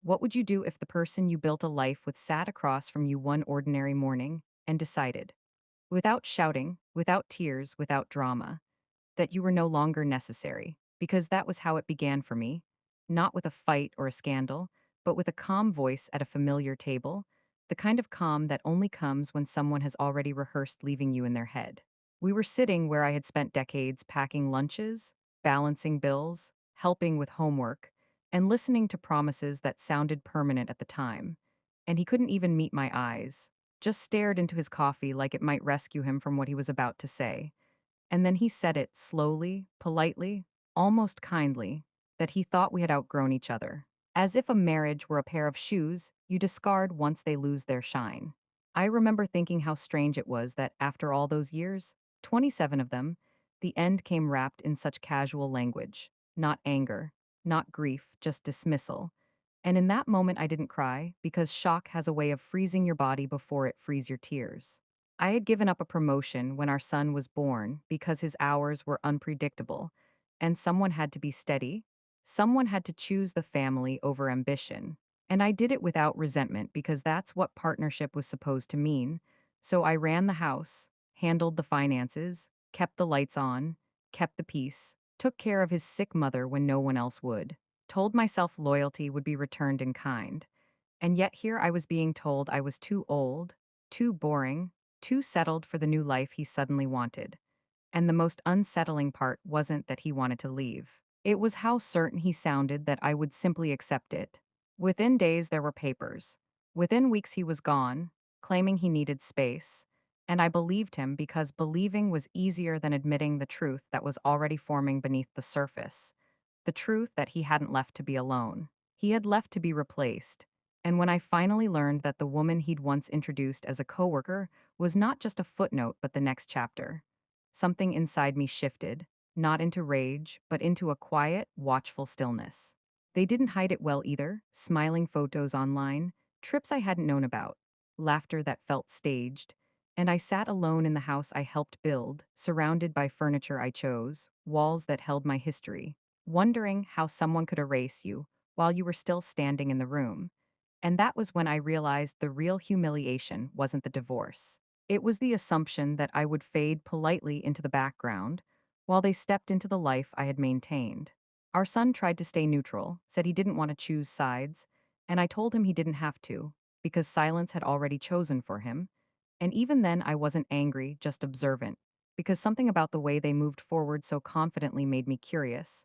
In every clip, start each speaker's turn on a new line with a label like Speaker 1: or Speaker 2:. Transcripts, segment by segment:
Speaker 1: What would you do if the person you built a life with sat across from you one ordinary morning and decided, without shouting, without tears, without drama, that you were no longer necessary? Because that was how it began for me, not with a fight or a scandal, but with a calm voice at a familiar table, the kind of calm that only comes when someone has already rehearsed leaving you in their head. We were sitting where I had spent decades packing lunches, balancing bills, helping with homework, and listening to promises that sounded permanent at the time. And he couldn't even meet my eyes, just stared into his coffee like it might rescue him from what he was about to say. And then he said it slowly, politely, almost kindly, that he thought we had outgrown each other. As if a marriage were a pair of shoes you discard once they lose their shine. I remember thinking how strange it was that after all those years, 27 of them, the end came wrapped in such casual language. Not anger, not grief, just dismissal. And in that moment, I didn't cry because shock has a way of freezing your body before it frees your tears. I had given up a promotion when our son was born because his hours were unpredictable, and someone had to be steady. Someone had to choose the family over ambition. And I did it without resentment because that's what partnership was supposed to mean. So I ran the house, handled the finances, kept the lights on, kept the peace, took care of his sick mother when no one else would, told myself loyalty would be returned in kind. And yet here I was being told I was too old, too boring, too settled for the new life he suddenly wanted. And the most unsettling part wasn't that he wanted to leave. It was how certain he sounded that I would simply accept it. Within days, there were papers. Within weeks, he was gone, claiming he needed space. And I believed him because believing was easier than admitting the truth that was already forming beneath the surface. The truth that he hadn't left to be alone. He had left to be replaced. And when I finally learned that the woman he'd once introduced as a coworker was not just a footnote but the next chapter, something inside me shifted, not into rage, but into a quiet, watchful stillness. They didn't hide it well either, smiling photos online, trips I hadn't known about, laughter that felt staged, and I sat alone in the house I helped build, surrounded by furniture I chose, walls that held my history, wondering how someone could erase you while you were still standing in the room. And that was when I realized the real humiliation wasn't the divorce. It was the assumption that I would fade politely into the background while they stepped into the life I had maintained. Our son tried to stay neutral, said he didn't want to choose sides, and I told him he didn't have to, because silence had already chosen for him. And even then, I wasn't angry, just observant, because something about the way they moved forward so confidently made me curious.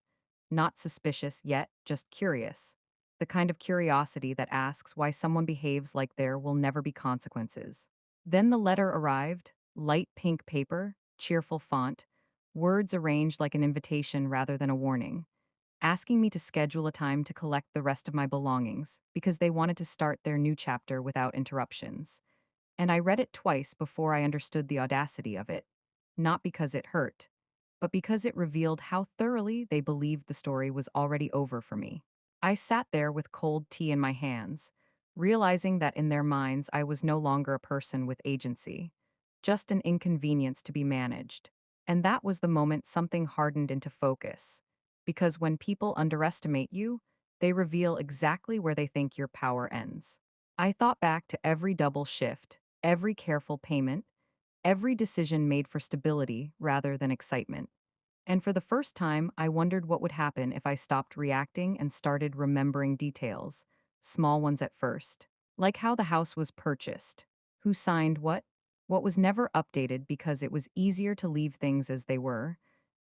Speaker 1: Not suspicious yet, just curious. The kind of curiosity that asks why someone behaves like there will never be consequences. Then the letter arrived, light pink paper, cheerful font, words arranged like an invitation rather than a warning, asking me to schedule a time to collect the rest of my belongings because they wanted to start their new chapter without interruptions. And I read it twice before I understood the audacity of it, not because it hurt, but because it revealed how thoroughly they believed the story was already over for me. I sat there with cold tea in my hands, realizing that in their minds I was no longer a person with agency, just an inconvenience to be managed. And that was the moment something hardened into focus. Because when people underestimate you, they reveal exactly where they think your power ends. I thought back to every double shift, every careful payment, every decision made for stability rather than excitement. And for the first time, I wondered what would happen if I stopped reacting and started remembering details, small ones at first, like how the house was purchased, who signed what was never updated because it was easier to leave things as they were.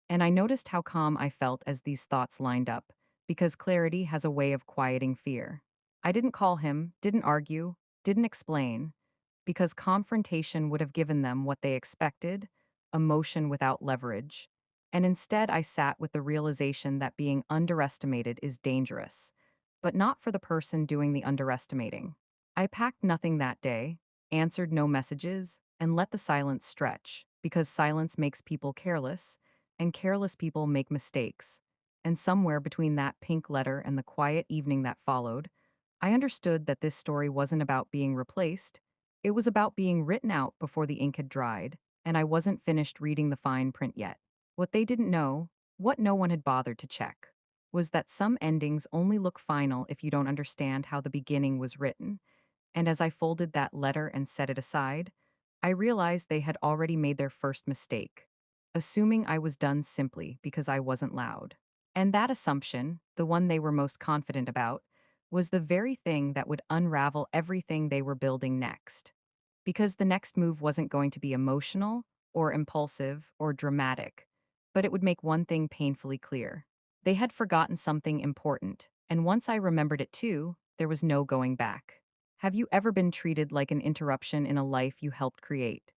Speaker 1: And I noticed how calm I felt as these thoughts lined up, because clarity has a way of quieting fear. I didn't call him, didn't argue, didn't explain, because confrontation would have given them what they expected, emotion without leverage. And instead, I sat with the realization that being underestimated is dangerous, but not for the person doing the underestimating. I packed nothing that day, answered no messages, and let the silence stretch, because silence makes people careless, and careless people make mistakes. And somewhere between that pink letter and the quiet evening that followed, I understood that this story wasn't about being replaced. It was about being written out before the ink had dried, and I wasn't finished reading the fine print yet. What they didn't know, what no one had bothered to check, was that some endings only look final if you don't understand how the beginning was written. And as I folded that letter and set it aside, I realized they had already made their first mistake, assuming I was done simply because I wasn't loud. And that assumption, the one they were most confident about, was the very thing that would unravel everything they were building next. Because the next move wasn't going to be emotional, or impulsive, or dramatic, but it would make one thing painfully clear. They had forgotten something important, and once I remembered it too, there was no going back. Have you ever been treated like an interruption in a life you helped create?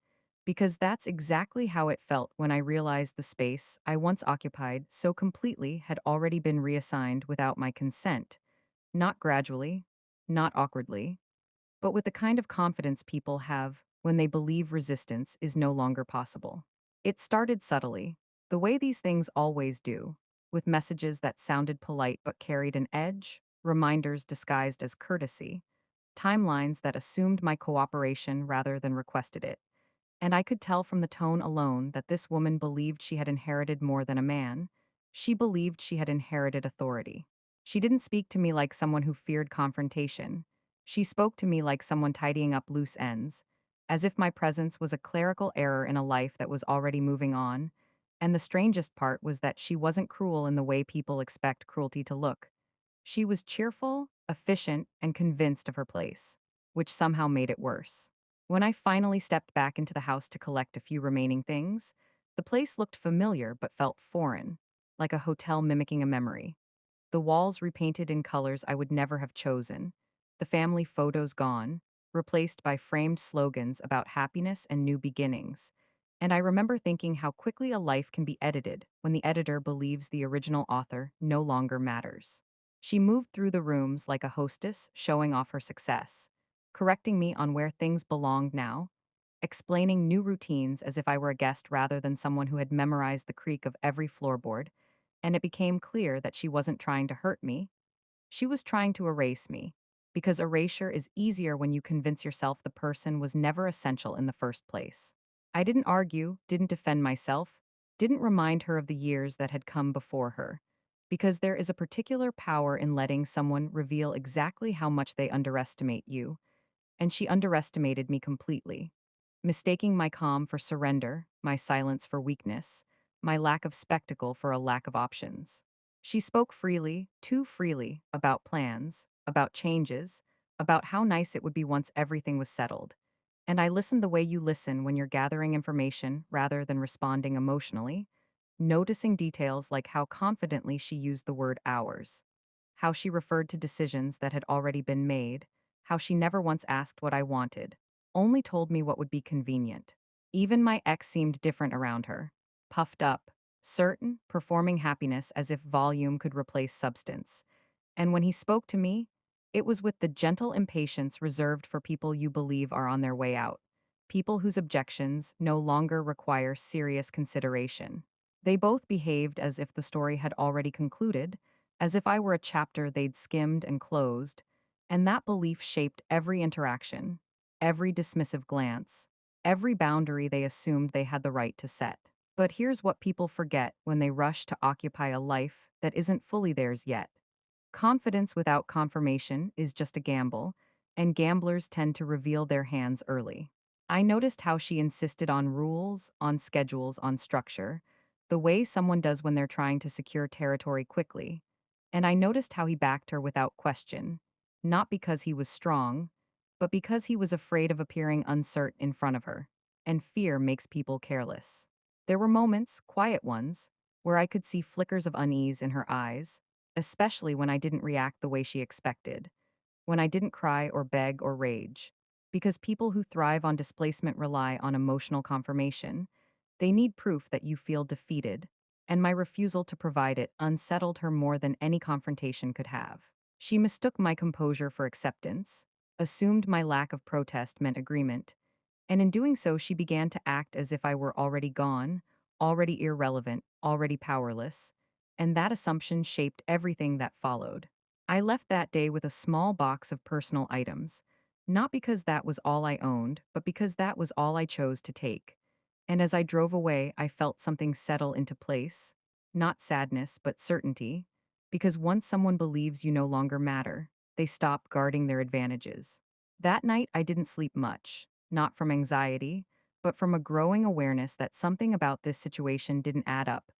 Speaker 1: Because that's exactly how it felt when I realized the space I once occupied so completely had already been reassigned without my consent, not gradually, not awkwardly, but with the kind of confidence people have when they believe resistance is no longer possible. It started subtly, the way these things always do, with messages that sounded polite but carried an edge, reminders disguised as courtesy, timelines that assumed my cooperation rather than requested it. And I could tell from the tone alone that this woman believed she had inherited more than a man. She believed she had inherited authority. She didn't speak to me like someone who feared confrontation. She spoke to me like someone tidying up loose ends, as if my presence was a clerical error in a life that was already moving on. And the strangest part was that she wasn't cruel in the way people expect cruelty to look. She was cheerful, efficient, and convinced of her place, which somehow made it worse. When I finally stepped back into the house to collect a few remaining things, the place looked familiar but felt foreign, like a hotel mimicking a memory. The walls repainted in colors I would never have chosen, the family photos gone, replaced by framed slogans about happiness and new beginnings. And I remember thinking how quickly a life can be edited when the editor believes the original author no longer matters. She moved through the rooms like a hostess showing off her success, correcting me on where things belonged now, explaining new routines as if I were a guest rather than someone who had memorized the creak of every floorboard, and it became clear that she wasn't trying to hurt me. She was trying to erase me, because erasure is easier when you convince yourself the person was never essential in the first place. I didn't argue, didn't defend myself, didn't remind her of the years that had come before her, because there is a particular power in letting someone reveal exactly how much they underestimate you, and she underestimated me completely, mistaking my calm for surrender, my silence for weakness, my lack of spectacle for a lack of options. She spoke freely, too freely, about plans, about changes, about how nice it would be once everything was settled. And I listened the way you listen when you're gathering information rather than responding emotionally, noticing details like how confidently she used the word ours, how she referred to decisions that had already been made, how she never once asked what I wanted, only told me what would be convenient. Even my ex seemed different around her, puffed up, certain, performing happiness as if volume could replace substance. And when he spoke to me, it was with the gentle impatience reserved for people you believe are on their way out, people whose objections no longer require serious consideration. They both behaved as if the story had already concluded, as if I were a chapter they'd skimmed and closed, and that belief shaped every interaction, every dismissive glance, every boundary they assumed they had the right to set. But here's what people forget when they rush to occupy a life that isn't fully theirs yet. Confidence without confirmation is just a gamble, and gamblers tend to reveal their hands early. I noticed how she insisted on rules, on schedules, on structure, the way someone does when they're trying to secure territory quickly. And I noticed how he backed her without question, not because he was strong, but because he was afraid of appearing uncertain in front of her. And fear makes people careless. There were moments, quiet ones, where I could see flickers of unease in her eyes, especially when I didn't react the way she expected, when I didn't cry or beg or rage. Because people who thrive on displacement rely on emotional confirmation. They need proof that you feel defeated, and my refusal to provide it unsettled her more than any confrontation could have. She mistook my composure for acceptance, assumed my lack of protest meant agreement, and in doing so, she began to act as if I were already gone, already irrelevant, already powerless, and that assumption shaped everything that followed. I left that day with a small box of personal items, not because that was all I owned, but because that was all I chose to take. And as I drove away, I felt something settle into place, not sadness, but certainty, Because once someone believes you no longer matter, they stop guarding their advantages. That night, I didn't sleep much, not from anxiety, but from a growing awareness that something about this situation didn't add up.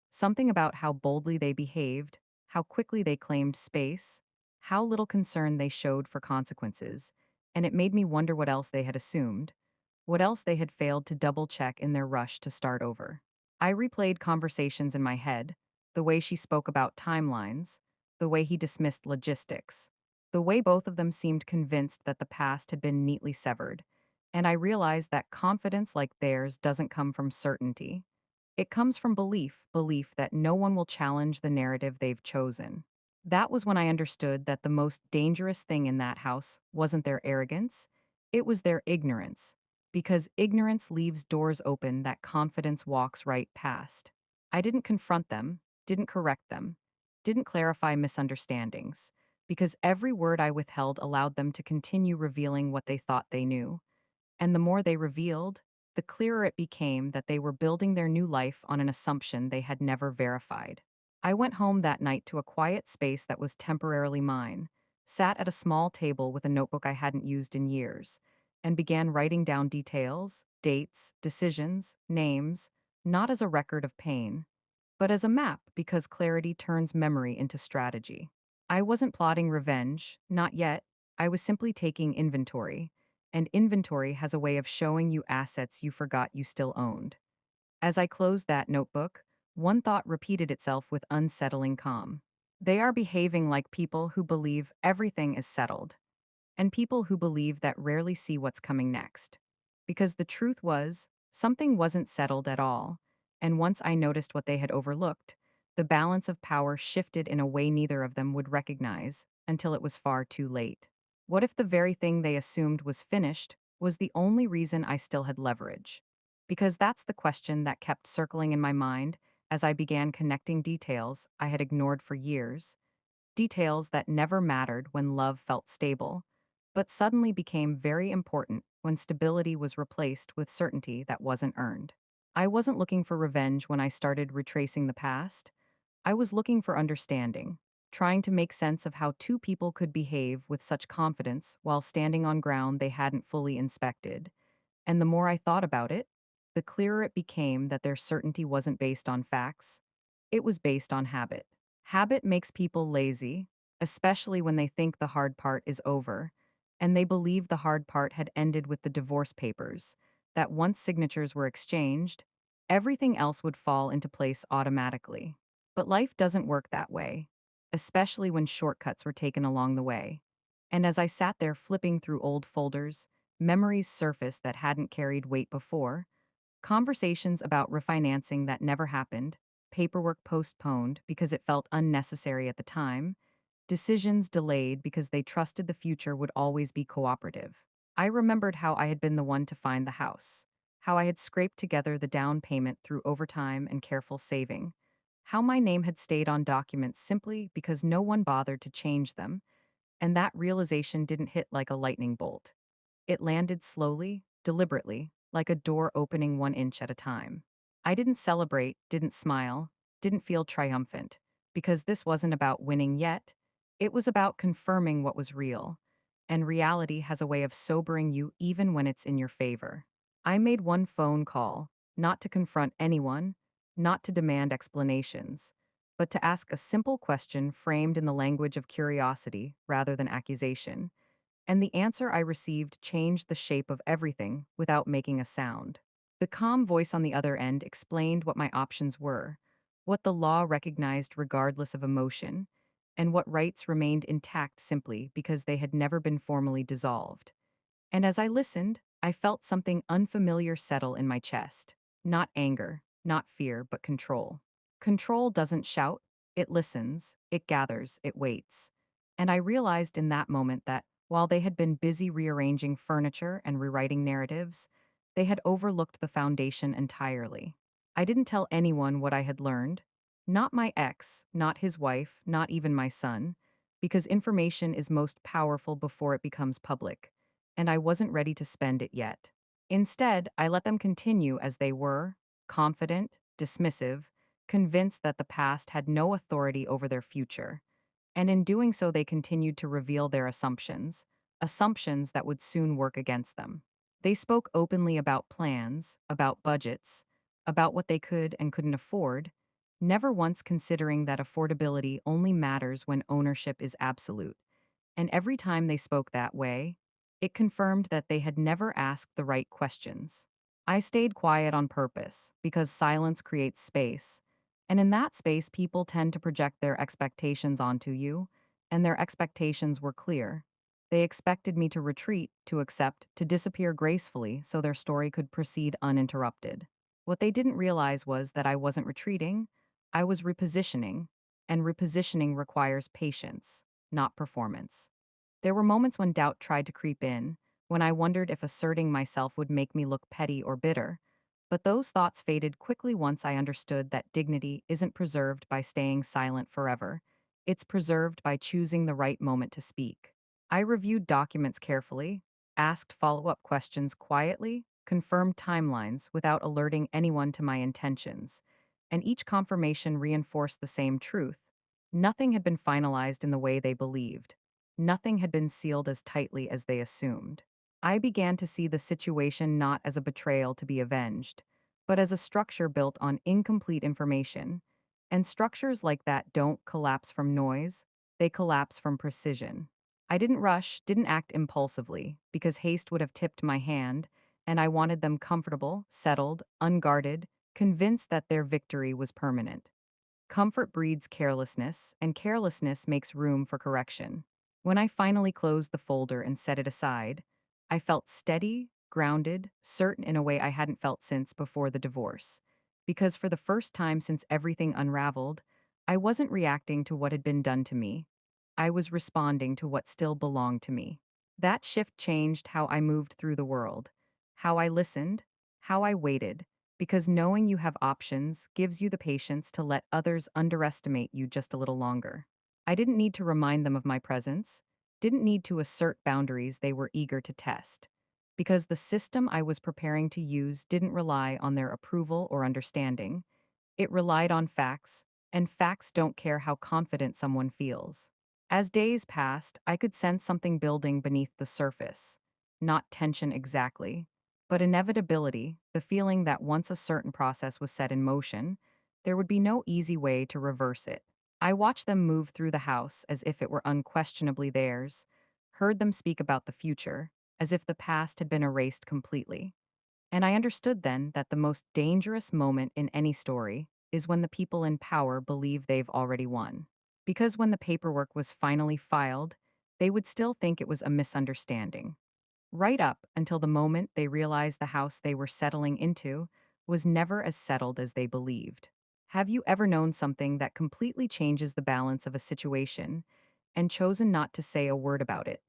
Speaker 1: Something about how boldly they behaved, how quickly they claimed space, how little concern they showed for consequences, and it made me wonder what else they had assumed, what else they had failed to double check in their rush to start over. I replayed conversations in my head, the way she spoke about timelines, the way he dismissed logistics, the way both of them seemed convinced that the past had been neatly severed, and I realized that confidence like theirs doesn't come from certainty. It comes from belief that no one will challenge the narrative they've chosen. That was when I understood that the most dangerous thing in that house wasn't their arrogance, it was their ignorance. Because ignorance leaves doors open that confidence walks right past. I didn't confront them, didn't correct them, didn't clarify misunderstandings, because every word I withheld allowed them to continue revealing what they thought they knew. And the more they revealed, the clearer it became that they were building their new life on an assumption they had never verified. I went home that night to a quiet space that was temporarily mine, sat at a small table with a notebook I hadn't used in years, and began writing down details, dates, decisions, names, not as a record of pain, but as a map because clarity turns memory into strategy. I wasn't plotting revenge, not yet. I was simply taking inventory, and inventory has a way of showing you assets you forgot you still owned. As I closed that notebook, one thought repeated itself with unsettling calm. They are behaving like people who believe everything is settled, and people who believe that rarely see what's coming next. Because the truth was, something wasn't settled at all, and once I noticed what they had overlooked, the balance of power shifted in a way neither of them would recognize until it was far too late. What if the very thing they assumed was finished was the only reason I still had leverage? Because that's the question that kept circling in my mind as I began connecting details I had ignored for years, details that never mattered when love felt stable, but suddenly became very important when stability was replaced with certainty that wasn't earned. I wasn't looking for revenge when I started retracing the past. I was looking for understanding, trying to make sense of how two people could behave with such confidence while standing on ground they hadn't fully inspected. And the more I thought about it, the clearer it became that their certainty wasn't based on facts, it was based on habit. Habit makes people lazy, especially when they think the hard part is over, and they believe the hard part had ended with the divorce papers, that once signatures were exchanged, everything else would fall into place automatically. But life doesn't work that way, especially when shortcuts were taken along the way. And as I sat there flipping through old folders, memories surfaced that hadn't carried weight before, conversations about refinancing that never happened, paperwork postponed because it felt unnecessary at the time, decisions delayed because they trusted the future would always be cooperative. I remembered how I had been the one to find the house, how I had scraped together the down payment through overtime and careful saving, how my name had stayed on documents simply because no one bothered to change them, and that realization didn't hit like a lightning bolt. It landed slowly, deliberately, like a door opening 1 inch at a time. I didn't celebrate, didn't smile, didn't feel triumphant, because this wasn't about winning yet. It was about confirming what was real. And reality has a way of sobering you even when it's in your favor. I made one phone call, not to confront anyone, not to demand explanations, but to ask a simple question framed in the language of curiosity rather than accusation, and the answer I received changed the shape of everything without making a sound. The calm voice on the other end explained what my options were, what the law recognized regardless of emotion, and what rights remained intact simply because they had never been formally dissolved. And as I listened, I felt something unfamiliar settle in my chest. Not anger, not fear, but control. Control doesn't shout, it listens, it gathers, it waits. And I realized in that moment that, while they had been busy rearranging furniture and rewriting narratives, they had overlooked the foundation entirely. I didn't tell anyone what I had learned. Not my ex, not his wife, not even my son, because information is most powerful before it becomes public, and I wasn't ready to spend it yet. Instead, I let them continue as they were, confident, dismissive, convinced that the past had no authority over their future. And in doing so, they continued to reveal their assumptions, assumptions that would soon work against them. They spoke openly about plans, about budgets, about what they could and couldn't afford, never once considering that affordability only matters when ownership is absolute. And every time they spoke that way, it confirmed that they had never asked the right questions. I stayed quiet on purpose because silence creates space. And in that space, people tend to project their expectations onto you, and their expectations were clear. They expected me to retreat, to accept, to disappear gracefully so their story could proceed uninterrupted. What they didn't realize was that I wasn't retreating, I was repositioning, and repositioning requires patience, not performance. There were moments when doubt tried to creep in, when I wondered if asserting myself would make me look petty or bitter. But those thoughts faded quickly once I understood that dignity isn't preserved by staying silent forever. It's preserved by choosing the right moment to speak. I reviewed documents carefully, asked follow up questions quietly, confirmed timelines without alerting anyone to my intentions, and each confirmation reinforced the same truth. Nothing had been finalized in the way they believed. Nothing had been sealed as tightly as they assumed. I began to see the situation not as a betrayal to be avenged, but as a structure built on incomplete information. And structures like that don't collapse from noise, they collapse from precision. I didn't rush, didn't act impulsively, because haste would have tipped my hand, and I wanted them comfortable, settled, unguarded, convinced that their victory was permanent. Comfort breeds carelessness, and carelessness makes room for correction. When I finally closed the folder and set it aside, I felt steady, grounded, certain in a way I hadn't felt since before the divorce. Because for the first time since everything unraveled, I wasn't reacting to what had been done to me. I was responding to what still belonged to me. That shift changed how I moved through the world, how I listened, how I waited, because knowing you have options gives you the patience to let others underestimate you just a little longer. I didn't need to remind them of my presence, didn't need to assert boundaries they were eager to test, because the system I was preparing to use didn't rely on their approval or understanding. It relied on facts, and facts don't care how confident someone feels. As days passed, I could sense something building beneath the surface. Not tension exactly, but inevitability, the feeling that once a certain process was set in motion, there would be no easy way to reverse it. I watched them move through the house as if it were unquestionably theirs, heard them speak about the future, as if the past had been erased completely. And I understood then that the most dangerous moment in any story is when the people in power believe they've already won. Because when the paperwork was finally filed, they would still think it was a misunderstanding. Right up until the moment they realized the house they were settling into was never as settled as they believed. Have you ever known something that completely changes the balance of a situation and chosen not to say a word about it?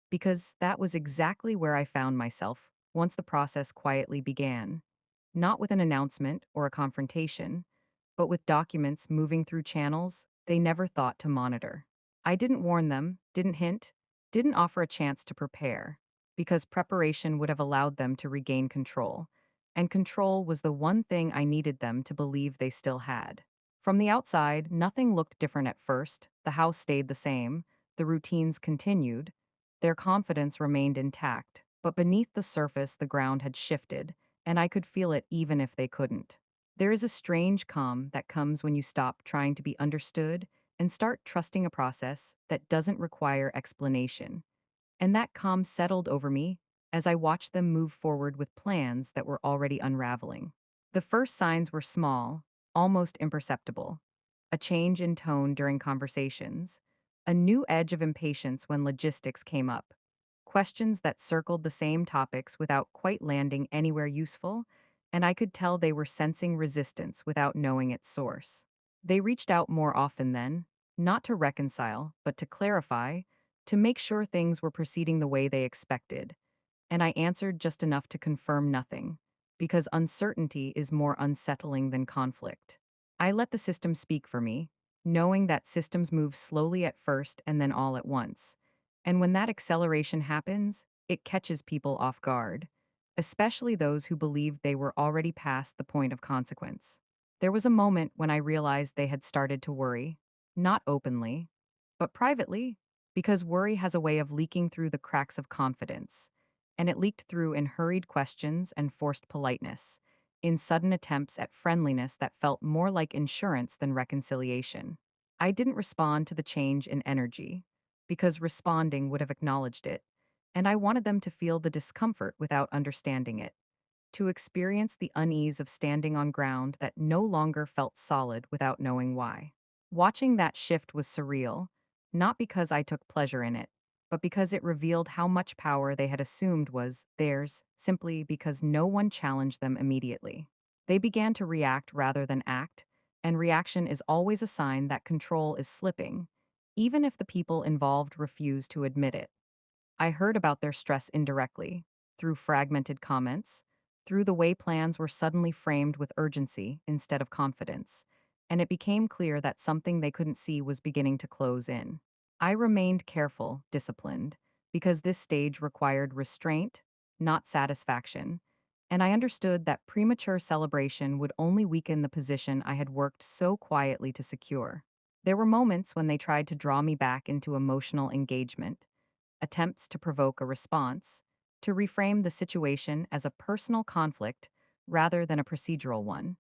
Speaker 1: Because that was exactly where I found myself once the process quietly began, not with an announcement or a confrontation, but with documents moving through channels they never thought to monitor. I didn't warn them, didn't hint, didn't offer a chance to prepare, because preparation would have allowed them to regain control, and control was the one thing I needed them to believe they still had. From the outside, nothing looked different at first. The house stayed the same, the routines continued, their confidence remained intact, but beneath the surface the ground had shifted, and I could feel it even if they couldn't. There is a strange calm that comes when you stop trying to be understood and start trusting a process that doesn't require explanation. And that calm settled over me as I watched them move forward with plans that were already unraveling. The first signs were small, almost imperceptible. A change in tone during conversations, a new edge of impatience when logistics came up, questions that circled the same topics without quite landing anywhere useful, and I could tell they were sensing resistance without knowing its source. They reached out more often then, not to reconcile, but to clarify, to make sure things were proceeding the way they expected, and I answered just enough to confirm nothing, because uncertainty is more unsettling than conflict. I let the system speak for me, knowing that systems move slowly at first and then all at once. And when that acceleration happens, it catches people off guard, especially those who believed they were already past the point of consequence. There was a moment when I realized they had started to worry, not openly, but privately, because worry has a way of leaking through the cracks of confidence, and it leaked through in hurried questions and forced politeness, in sudden attempts at friendliness that felt more like insurance than reconciliation. I didn't respond to the change in energy, because responding would have acknowledged it, and I wanted them to feel the discomfort without understanding it, to experience the unease of standing on ground that no longer felt solid without knowing why. Watching that shift was surreal, not because I took pleasure in it, but because it revealed how much power they had assumed was theirs simply because no one challenged them immediately. They began to react rather than act, and reaction is always a sign that control is slipping, even if the people involved refuse to admit it. I heard about their stress indirectly, through fragmented comments, through the way plans were suddenly framed with urgency instead of confidence, and it became clear that something they couldn't see was beginning to close in. I remained careful, disciplined, because this stage required restraint, not satisfaction, and I understood that premature celebration would only weaken the position I had worked so quietly to secure. There were moments when they tried to draw me back into emotional engagement, attempts to provoke a response, to reframe the situation as a personal conflict rather than a procedural one.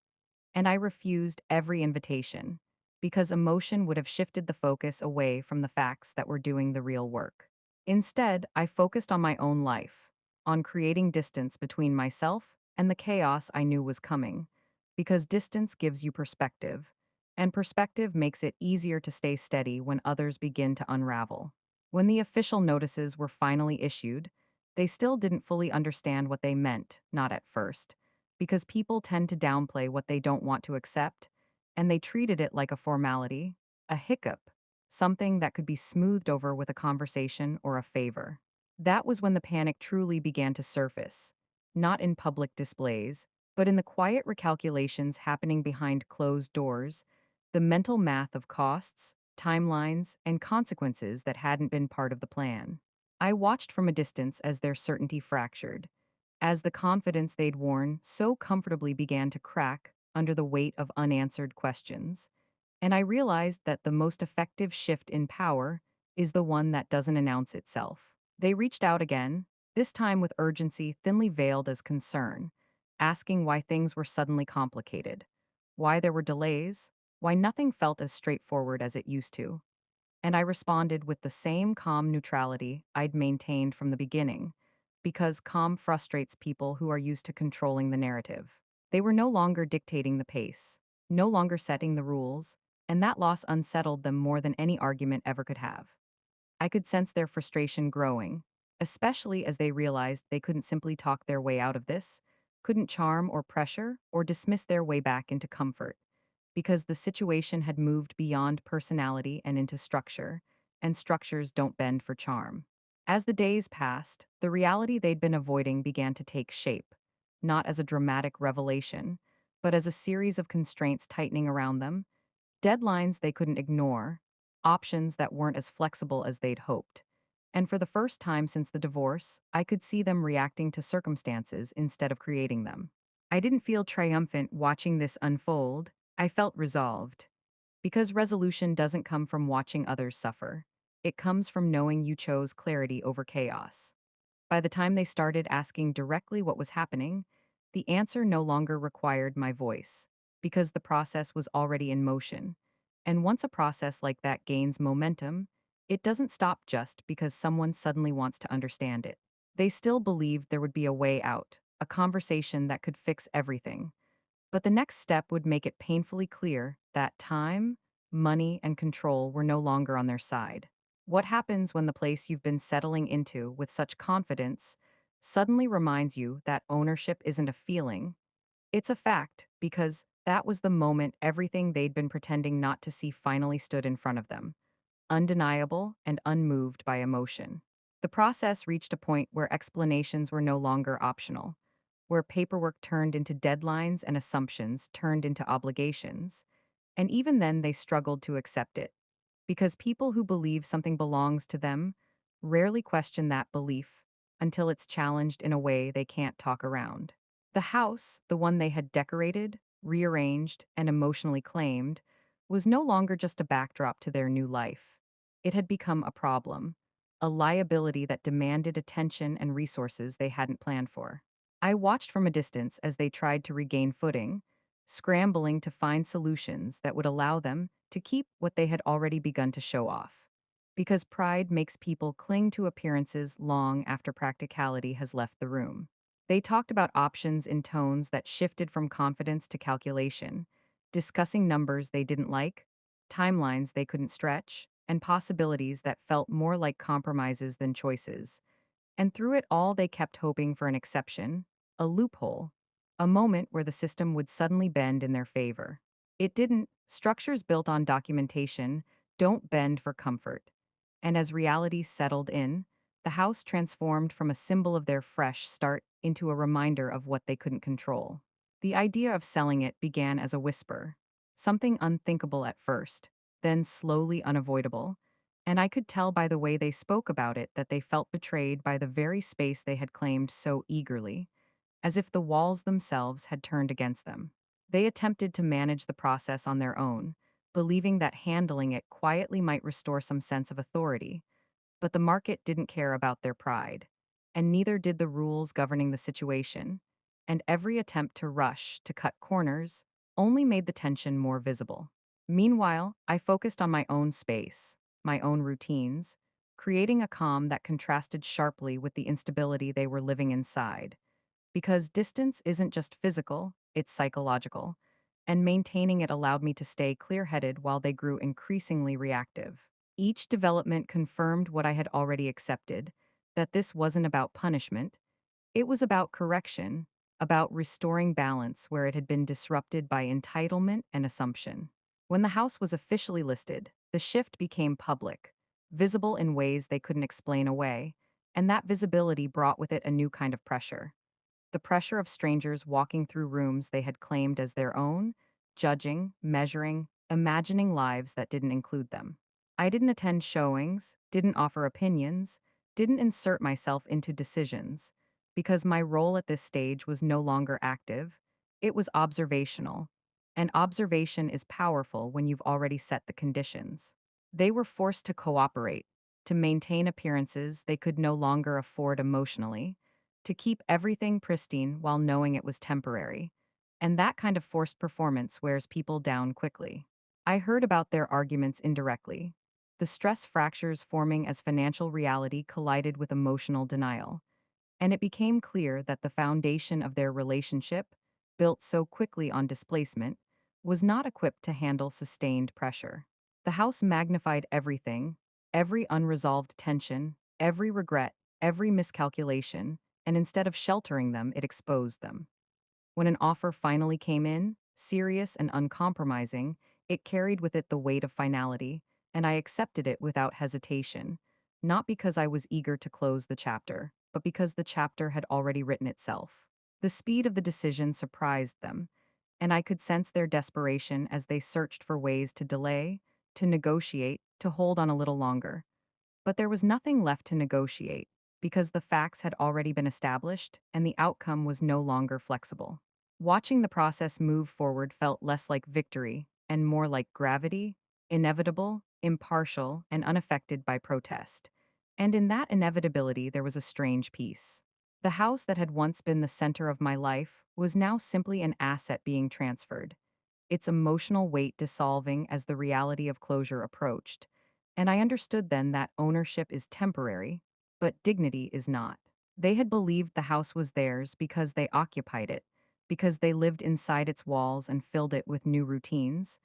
Speaker 1: And I refused every invitation, because emotion would have shifted the focus away from the facts that were doing the real work. Instead, I focused on my own life, on creating distance between myself and the chaos I knew was coming, because distance gives you perspective, and perspective makes it easier to stay steady when others begin to unravel. When the official notices were finally issued, they still didn't fully understand what they meant, not at first, because people tend to downplay what they don't want to accept, and they treated it like a formality, a hiccup, something that could be smoothed over with a conversation or a favor. That was when the panic truly began to surface, not in public displays, but in the quiet recalculations happening behind closed doors, the mental math of costs, timelines, and consequences that hadn't been part of the plan. I watched from a distance as their certainty fractured, as the confidence they'd worn so comfortably began to crack under the weight of unanswered questions, and I realized that the most effective shift in power is the one that doesn't announce itself. They reached out again, this time with urgency thinly veiled as concern, asking why things were suddenly complicated, why there were delays, why nothing felt as straightforward as it used to. And I responded with the same calm neutrality I'd maintained from the beginning, because calm frustrates people who are used to controlling the narrative. They were no longer dictating the pace, no longer setting the rules, and that loss unsettled them more than any argument ever could have. I could sense their frustration growing, especially as they realized they couldn't simply talk their way out of this, couldn't charm or pressure or dismiss their way back into comfort, because the situation had moved beyond personality and into structure, and structures don't bend for charm. As the days passed, the reality they'd been avoiding began to take shape, not as a dramatic revelation, but as a series of constraints tightening around them, deadlines they couldn't ignore, options that weren't as flexible as they'd hoped. And for the first time since the divorce, I could see them reacting to circumstances instead of creating them. I didn't feel triumphant watching this unfold, I felt resolved. Because resolution doesn't come from watching others suffer, it comes from knowing you chose clarity over chaos. By the time they started asking directly what was happening, the answer no longer required my voice, because the process was already in motion. And once a process like that gains momentum, it doesn't stop just because someone suddenly wants to understand it. They still believed there would be a way out, a conversation that could fix everything. But the next step would make it painfully clear that time, money, and control were no longer on their side. What happens when the place you've been settling into with such confidence suddenly reminds you that ownership isn't a feeling, it's a fact, because that was the moment everything they'd been pretending not to see finally stood in front of them, undeniable and unmoved by emotion. The process reached a point where explanations were no longer optional, where paperwork turned into deadlines and assumptions turned into obligations, and even then they struggled to accept it, because people who believe something belongs to them rarely question that belief until it's challenged in a way they can't talk around. The house, the one they had decorated, rearranged, and emotionally claimed, was no longer just a backdrop to their new life. It had become a problem, a liability that demanded attention and resources they hadn't planned for. I watched from a distance as they tried to regain footing, scrambling to find solutions that would allow them to keep what they had already begun to show off. Because pride makes people cling to appearances long after practicality has left the room. They talked about options in tones that shifted from confidence to calculation, discussing numbers they didn't like, timelines they couldn't stretch, and possibilities that felt more like compromises than choices. And through it all, they kept hoping for an exception, a loophole, a moment where the system would suddenly bend in their favor. It didn't. Structures built on documentation don't bend for comfort. And as reality settled in, the house transformed from a symbol of their fresh start into a reminder of what they couldn't control. The idea of selling it began as a whisper, something unthinkable at first, then slowly unavoidable, and I could tell by the way they spoke about it that they felt betrayed by the very space they had claimed so eagerly, as if the walls themselves had turned against them. They attempted to manage the process on their own, believing that handling it quietly might restore some sense of authority, but the market didn't care about their pride, and neither did the rules governing the situation, and every attempt to rush, to cut corners, only made the tension more visible. Meanwhile, I focused on my own space, my own routines, creating a calm that contrasted sharply with the instability they were living inside. Because distance isn't just physical, it's psychological, and maintaining it allowed me to stay clear headed while they grew increasingly reactive. Each development confirmed what I had already accepted, that this wasn't about punishment, it was about correction, about restoring balance where it had been disrupted by entitlement and assumption. When the house was officially listed, the shift became public, visible in ways they couldn't explain away, and that visibility brought with it a new kind of pressure, the pressure of strangers walking through rooms they had claimed as their own, judging, measuring, imagining lives that didn't include them. I didn't attend showings, didn't offer opinions, didn't insert myself into decisions, because my role at this stage was no longer active, it was observational. And observation is powerful when you've already set the conditions. They were forced to cooperate, to maintain appearances they could no longer afford emotionally, to keep everything pristine while knowing it was temporary. And that kind of forced performance wears people down quickly. I heard about their arguments indirectly, the stress fractures forming as financial reality collided with emotional denial, and it became clear that the foundation of their relationship, built so quickly on displacement, was not equipped to handle sustained pressure. The house magnified everything, every unresolved tension, every regret, every miscalculation, and instead of sheltering them, it exposed them. When an offer finally came in, serious and uncompromising, it carried with it the weight of finality, and I accepted it without hesitation, not because I was eager to close the chapter, but because the chapter had already written itself. The speed of the decision surprised them, and I could sense their desperation as they searched for ways to delay, to negotiate, to hold on a little longer. But there was nothing left to negotiate, because the facts had already been established and the outcome was no longer flexible. Watching the process move forward felt less like victory and more like gravity, inevitable, impartial, and unaffected by protest. And in that inevitability, there was a strange peace. The house that had once been the center of my life was now simply an asset being transferred, its emotional weight dissolving as the reality of closure approached. And I understood then that ownership is temporary, but dignity is not. They had believed the house was theirs because they occupied it, because they lived inside its walls and filled it with new routines.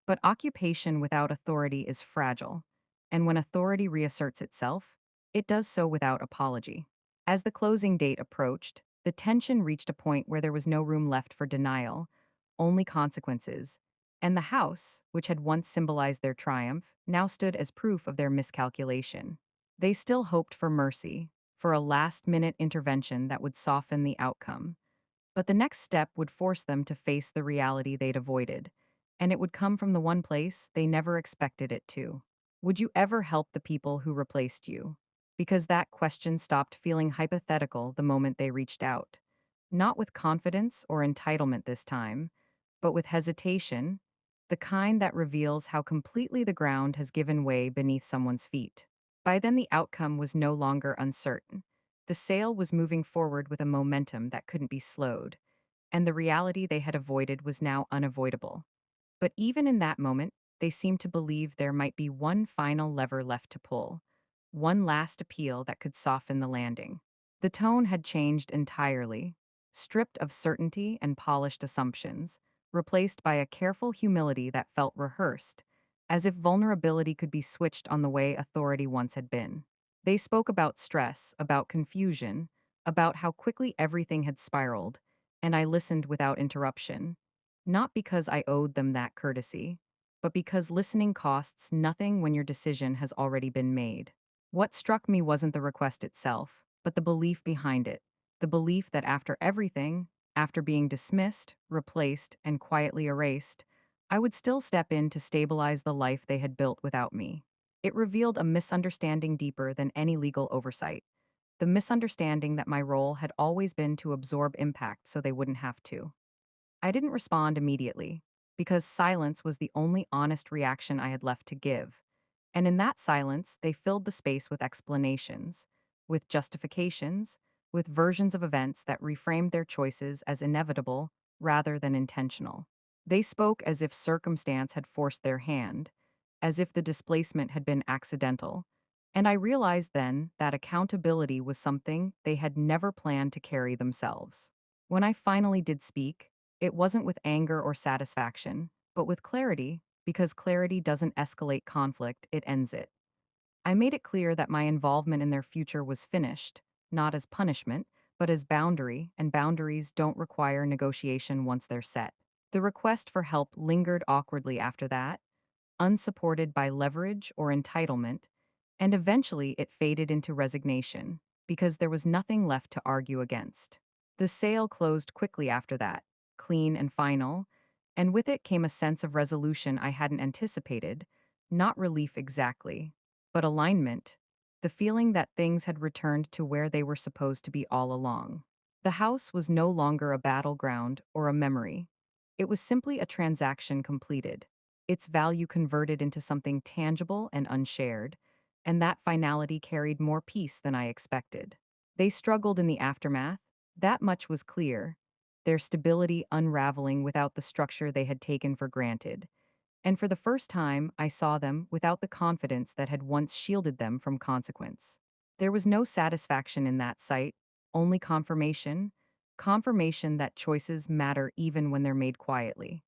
Speaker 1: But occupation without authority is fragile, and when authority reasserts itself, it does so without apology. As the closing date approached, the tension reached a point where there was no room left for denial, only consequences, and the house, which had once symbolized their triumph, now stood as proof of their miscalculation. They still hoped for mercy, for a last minute intervention that would soften the outcome. But the next step would force them to face the reality they'd avoided, and it would come from the one place they never expected it to. Would you ever help the people who replaced you? Because that question stopped feeling hypothetical the moment they reached out. Not with confidence or entitlement this time, but with hesitation, the kind that reveals how completely the ground has given way beneath someone's feet. By then, the outcome was no longer uncertain. The sale was moving forward with a momentum that couldn't be slowed, and the reality they had avoided was now unavoidable. But even in that moment, they seemed to believe there might be one final lever left to pull, one last appeal that could soften the landing. The tone had changed entirely, stripped of certainty and polished assumptions, replaced by a careful humility that felt rehearsed, as if vulnerability could be switched on the way authority once had been. They spoke about stress, about confusion, about how quickly everything had spiraled, and I listened without interruption, not because I owed them that courtesy, but because listening costs nothing when your decision has already been made. What struck me wasn't the request itself, but the belief behind it. The belief that after everything, after being dismissed, replaced, and quietly erased, I would still step in to stabilize the life they had built without me. It revealed a misunderstanding deeper than any legal oversight. The misunderstanding that my role had always been to absorb impact so they wouldn't have to. I didn't respond immediately, because silence was the only honest reaction I had left to give. And in that silence, they filled the space with explanations, with justifications, with versions of events that reframed their choices as inevitable rather than intentional. They spoke as if circumstance had forced their hand, as if the displacement had been accidental. And I realized then that accountability was something they had never planned to carry themselves. When I finally did speak, it wasn't with anger or satisfaction, but with clarity, because clarity doesn't escalate conflict, it ends it. I made it clear that my involvement in their future was finished, not as punishment, but as boundary, and boundaries don't require negotiation once they're set. The request for help lingered awkwardly after that, unsupported by leverage or entitlement, and eventually it faded into resignation, because there was nothing left to argue against. The sale closed quickly after that, clean and final, and with it came a sense of resolution I hadn't anticipated, not relief exactly, but alignment, the feeling that things had returned to where they were supposed to be all along. The house was no longer a battleground or a memory. It was simply a transaction completed, its value converted into something tangible and unshared, and that finality carried more peace than I expected. They struggled in the aftermath, that much was clear, their stability unraveling without the structure they had taken for granted. And for the first time, I saw them without the confidence that had once shielded them from consequence. There was no satisfaction in that sight, only confirmation, confirmation that choices matter even when they're made quietly.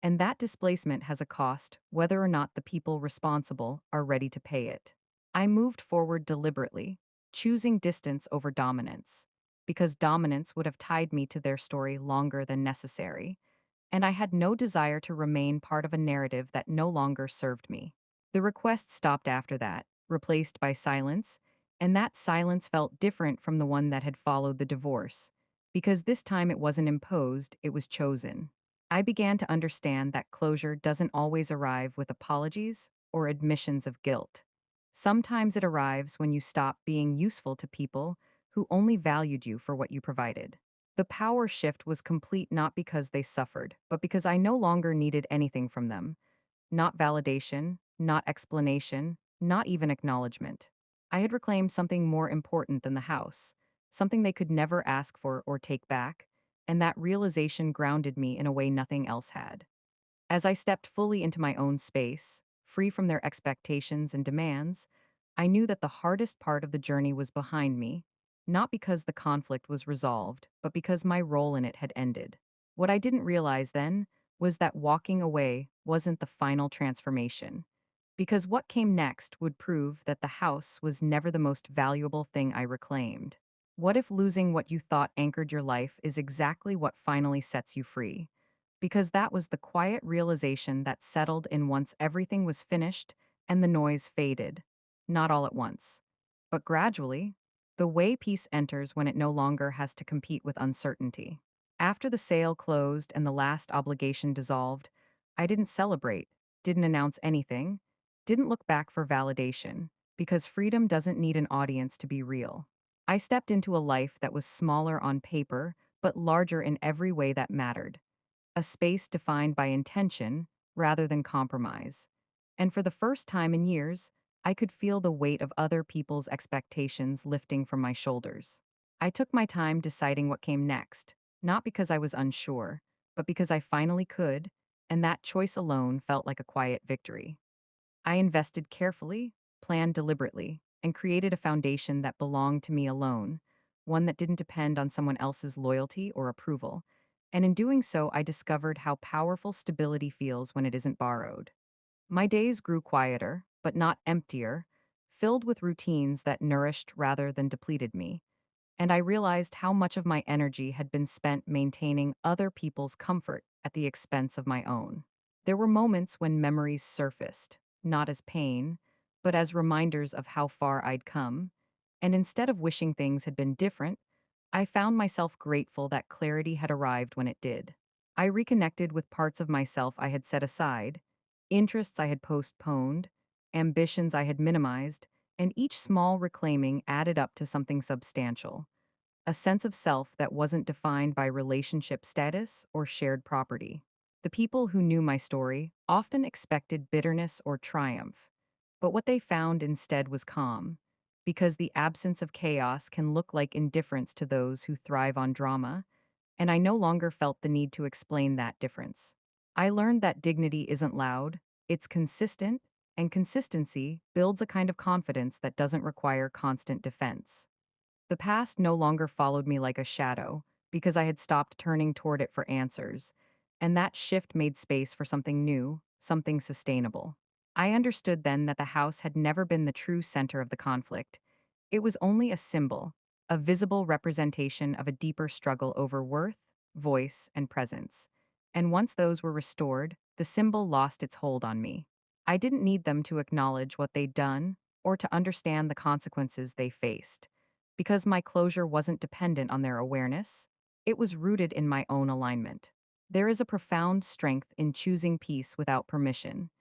Speaker 1: And that displacement has a cost, whether or not the people responsible are ready to pay it. I moved forward deliberately, choosing distance over dominance, because dominance would have tied me to their story longer than necessary, and I had no desire to remain part of a narrative that no longer served me. The request stopped after that, replaced by silence, and that silence felt different from the one that had followed the divorce, because this time it wasn't imposed, it was chosen. I began to understand that closure doesn't always arrive with apologies or admissions of guilt. Sometimes it arrives when you stop being useful to people who only valued you for what you provided. The power shift was complete not because they suffered, but because I no longer needed anything from them. Not validation, not explanation, not even acknowledgement. I had reclaimed something more important than the house, something they could never ask for or take back, and that realization grounded me in a way nothing else had. As I stepped fully into my own space, free from their expectations and demands, I knew that the hardest part of the journey was behind me, not because the conflict was resolved, but because my role in it had ended. What I didn't realize then was that walking away wasn't the final transformation, because what came next would prove that the house was never the most valuable thing I reclaimed. What if losing what you thought anchored your life is exactly what finally sets you free? Because that was the quiet realization that settled in once everything was finished and the noise faded. Not all at once, but gradually, the way peace enters when it no longer has to compete with uncertainty. After the sale closed and the last obligation dissolved, I didn't celebrate, didn't announce anything, didn't look back for validation, because freedom doesn't need an audience to be real. I stepped into a life that was smaller on paper, but larger in every way that mattered. a space defined by intention rather than compromise. And for the first time in years, I could feel the weight of other people's expectations lifting from my shoulders. I took my time deciding what came next, not because I was unsure, but because I finally could, and that choice alone felt like a quiet victory. I invested carefully, planned deliberately, and created a foundation that belonged to me alone, one that didn't depend on someone else's loyalty or approval. And in doing so, I discovered how powerful stability feels when it isn't borrowed. My days grew quieter, but not emptier, filled with routines that nourished rather than depleted me, and I realized how much of my energy had been spent maintaining other people's comfort at the expense of my own. There were moments when memories surfaced, not as pain, but as reminders of how far I'd come, and instead of wishing things had been different, I found myself grateful that clarity had arrived when it did. I reconnected with parts of myself I had set aside, interests I had postponed, ambitions I had minimized, and each small reclaiming added up to something substantial, a sense of self that wasn't defined by relationship status or shared property. The people who knew my story often expected bitterness or triumph, but what they found instead was calm, because the absence of chaos can look like indifference to those who thrive on drama, and I no longer felt the need to explain that difference. I learned that dignity isn't loud, it's consistent, and consistency builds a kind of confidence that doesn't require constant defense. The past no longer followed me like a shadow because I had stopped turning toward it for answers, and that shift made space for something new, something sustainable. I understood then that the house had never been the true center of the conflict. It was only a symbol, a visible representation of a deeper struggle over worth, voice, and presence. And once those were restored, the symbol lost its hold on me. I didn't need them to acknowledge what they'd done or to understand the consequences they faced. Because my closure wasn't dependent on their awareness, it was rooted in my own alignment. There is a profound strength in choosing peace without permission,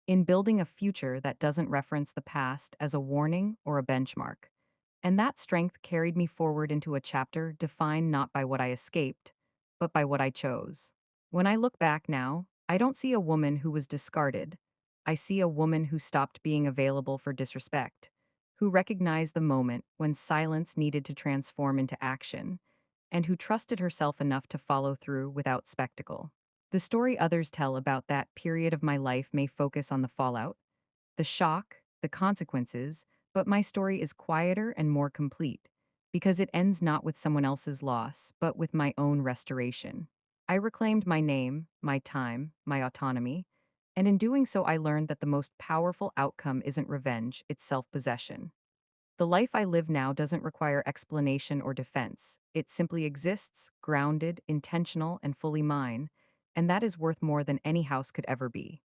Speaker 1: in building a future that doesn't reference the past as a warning or a benchmark. And that strength carried me forward into a chapter defined not by what I escaped, but by what I chose. When I look back now, I don't see a woman who was discarded. I see a woman who stopped being available for disrespect, who recognized the moment when silence needed to transform into action, and who trusted herself enough to follow through without spectacle. The story others tell about that period of my life may focus on the fallout, the shock, the consequences, but my story is quieter and more complete because it ends not with someone else's loss, but with my own restoration. I reclaimed my name, my time, my autonomy, and in doing so, I learned that the most powerful outcome isn't revenge, it's self possession. The life I live now doesn't require explanation or defense. It simply exists, grounded, intentional, and fully mine, and that is worth more than any house could ever be.